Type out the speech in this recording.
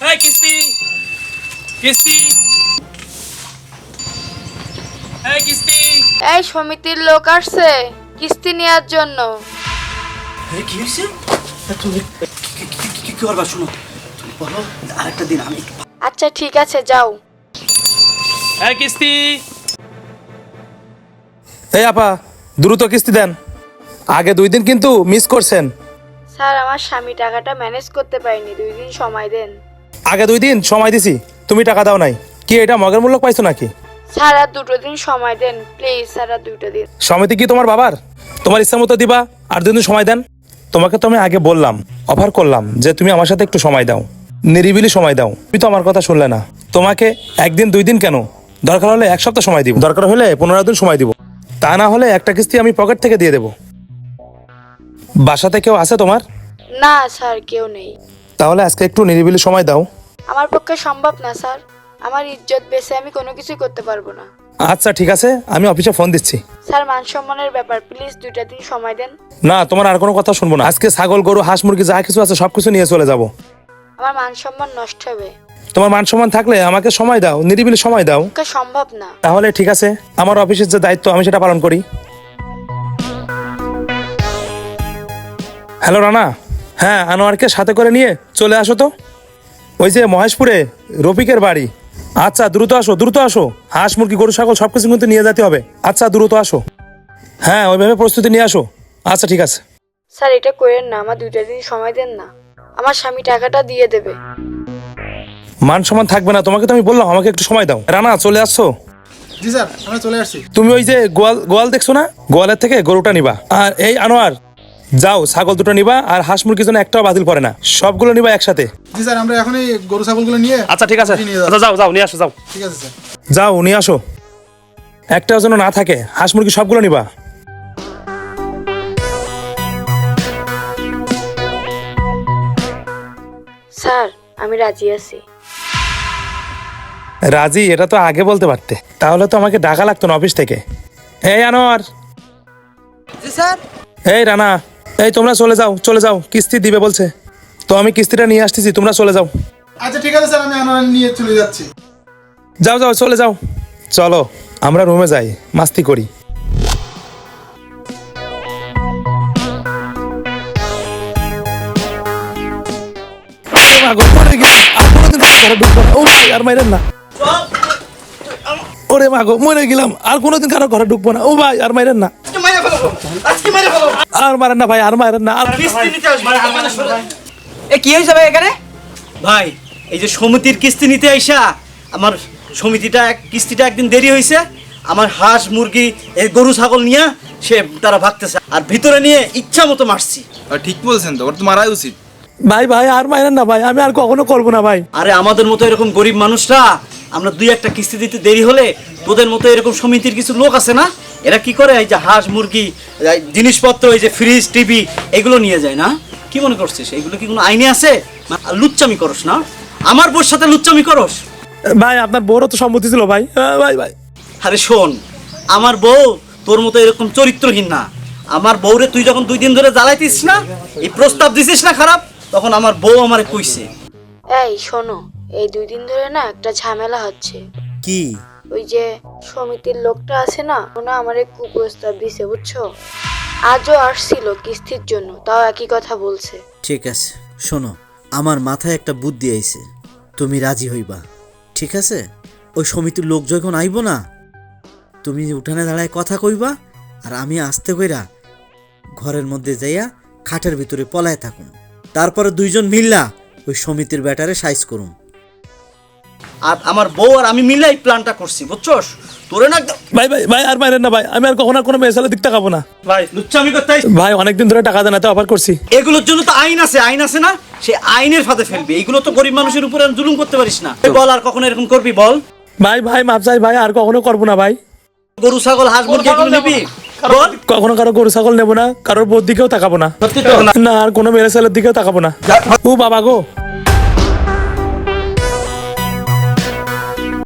এই কিস্তি কিস্তি এই কিস্তি। এই সমিতির লোক আসছে কিস্তি নেওয়ার জন্য। কি হয়েছে? তুমি কি করবা? শুনো, তুমি বলো আরেকটা দিন আমি। আচ্ছা ঠিক আছে যাও। এই কিস্তি। এই আপা, দ্রুত কিস্তি দেন। আগে 2 দিন কিন্তু মিস করছেন। স্যার আমার স্বামী টাকাটা ম্যানেজ করতে পারেনি, 2 দিন সময় দেন। আগে 2 দিন সময় দিছি, তুমি টাকা দাও নাই। কি এটা মগের মূল্য পাইছো নাকি? স্যার আর 2 দিন সময় দেন প্লিজ, স্যার আর 2 দিন। সমিতি কি তোমার বাবার? তোমার ইচ্ছা মতো দিবা আর 2 দিন সময় দেন। তোমাকে তো আমি আগে বললাম, অফার করলাম যে তুমি আমার সাথে একটু সময় দাও, নিরিবিলি সময় দাও। তুমি তো আমার কথা শুনলে না। তোমাকে 1 দিন 2 দিন কেন, দরকার হলে 1 সপ্তাহ সময় দিব, দরকার হলে 15 দিন সময় দিব। তা না হলে একটা কিস্তি আমি পকেট থেকে দিয়ে দেবো। বাসাতে কেউ আছে তোমার? না স্যার কেউ নেই। তাহলে আজকে একটু নিরিবিলি সময় দাও। আমার পক্ষে সম্ভব না স্যার, আমার ইজ্জত বেঁচে আমি কোনো কিছুই করতে পারবো না। আচ্ছা ঠিক আছে, আমি অফিসে ফোন দিচ্ছি। স্যার মান সম্মানের ব্যাপার, প্লিজ 2টা দিন সময় দেন। না, তোমার আর কোনো কথা শুনবো না। আজকে ছাগল গরু হাঁস মুরগি যা কিছু আছে সবকিছু নিয়ে চলে যাব। আমার মান সম্মান নষ্ট হবে। তোমার মান সম্মান থাকলে আমাকে সময় দাও, নিরিবিলি সময় দাও। পক্ষে সম্ভব না। তাহলে ঠিক আছে, আমার অফিসের যে দায়িত্ব আমি সেটা পালন করি। হ্যালো রানা, হ্যাঁ আনোয়ারকে সাথে করে নিয়ে চলে আসো তো, ওই যে মহেশপুরে রফিকের বাড়ি। আচ্ছা দ্রুত আসো, দ্রুত আসো। হাঁস মুরগি গরু ছাগল সবকিছু কিন্তু নিয়ে যেতে হবে। আচ্ছা দ্রুত আসো। হ্যাঁ ওইভাবে প্রস্তুতি নিয়ে আসো। আচ্ছা ঠিক আছে। স্যার এটা করেন না, আমার 2টা দিন সময় দেন না, আমার স্বামী টাকাটা দিয়ে দেবে। মান সম্মান থাকবে না, তোমাকে তো আমি বললাম আমাকে একটু সময় দাও। রানা চলে আসছো? জি স্যার, আমরা চলে আসছি। তুমি ওই যে গোয়াল দেখছো না, গোয়ালের থেকে গরুটা নিবা। আর এই আনোয়ার যাও ছাগল 2টো নিবা, আর হাঁস মুরগির জন্য একটাও বাতিল করে না, সবগুলো নিবা একসাথে। জি স্যার, আমরা এখন এই গরু ছাগলগুলো নিয়ে। আচ্ছা ঠিক আছে, নিয়ে যাও। আচ্ছা যাও যাও নিয়ে আসো, যাও ঠিক আছে স্যার। যাও নিয়ে আসো। একটাও যেন না থাকে, হাঁস মুরগি সবগুলো নিবা। স্যার আমি রাজি আছি। রাজি? এটা তো আগে বলতে পারতে, তাহলে তো আমাকে ডাকা লাগতো না অফিস থেকে। এই আনোয়ার। জি স্যার। এই রানা, এই তোমরা চলে যাও, চলে যাও, কিস্তি দিবে বলছে তো আমি কিস্তিটা নিয়ে আসতেছি, তোমরা চলে যাও। আচ্ছা ঠিক আছে স্যার, আমি আনোয়ার নিয়ে চলে যাচ্ছি। যাও যাও চলে যাও। চলো আমরা রুমে যাই, মাস্তি করি। ওরে মাগো মরে গেলাম, আর কোনোদিন কারো ঘরে ঢুকবো না। ও ভাই আর মাইরেন না, আর মারেন না ভাই, আর মারেন না। এ কি হয়েছে ভাই এখানে? ভাই এই যে সমিতির কিস্তি নিতে আইসা আমার কিস্তিটা একদিন দেরি হয়েছে। আমার হাঁস মুরগি এই গরু ছাগল নিয়ে তারা ভাগতেছে, আর ভিতরে নিয়ে ইচ্ছা মতো মারছি। ঠিক বলছেন তো, ওর তো মারাই উচিত। ভাই ভাই আর মাইরেন না ভাই, আমি আর কখনো করবো না ভাই। আরে আমাদের মতো এরকম গরিব মানুষরা আমরা 2-1টা কিস্তি দিতে দেরি হলে তোদের মতো এরকম সমিতির কিছু লোক আছে না, এরা কি করে এই যে হাঁস মুরগি জিনিসপত্র, এই যে ফ্রিজ টিভি এগুলো নিয়ে যায় না। কি মনে করছিস এগুলো কি কোনো আইনে আছে? লুচ্চামি করস না, আমার বউর সাথে লুচ্চামি করস। ভাই আপনার বউরও তো সম্মতি ছিল ভাই। ভাই ভাই আরে শোন, আমার বউ তোর মতো এরকম চরিত্রহীন না। আমার বউরে তুই যখন 2 দিন ধরে জ্বালাইতিস না, এই প্রস্তাব দিছিস না খারাপ, তখন আমার বউ আমারে কইছে। এই শোনো, এই 2 দিন ধরে না একটা ঝামেলা হচ্ছে। কি? ওই যে সমিতির লোকটা আছে না, ওনা আমারে কুপ্রস্তাব দিছে বুঝছো। আজও আসছিল কিস্তির জন্য, তাও একই কথা বলছে। ঠিক আছে শোনো, আমার মাথায় একটা বুদ্ধি আইছে, তুমি রাজি হইবা ঠিক আছে? ওই সমিতির লোক যখন আইব না, তুমি উঠানে দাঁড়ায় কথা কইবা, আর আমি আস্তে কইরা ঘরের মধ্যে যাইয়া খাটের ভিতরে পলায় থাকুন। তারপরে 2 জন মিল্লা ওই সমিতির ব্যাটারে সাইজ করুন। আর আমার বউ আর আমি মিলে এই প্ল্যানটা করছি বুঝছস। তোরে না ভাই ভাই ভাই আর মাইরেন না ভাই, আমি আর কখনো কোনো মেয়ে ছেলে দিক তাকাবো না ভাই, লুচ্চামি করতে আইছিস? ভাই অনেকদিন ধরে টাকা দেন, এত অফার করছি। এগুলোর জন্য তো আইন আছে না, সে আইনের ফাঁদে ফেলবি। এইগুলো তো গরিব মানুষের উপরে জুলুম করতে পারিস না। বল আর কখনো এরকম করবি? বল ভাই ভাই মাপ চাই ভাই, আর কখনো করবো না ভাই। গরু ছাগল হাঁস মুরগি এগুলো নিবি? বল। কখনো কারো গরু ছাগল নেবো না, কারোর বউর দিকেও তাকাবো না, সত্যি তো? না আর কোনো মেয়ে ছেলের দিকেও তাকাবো না। ও বাবা গো।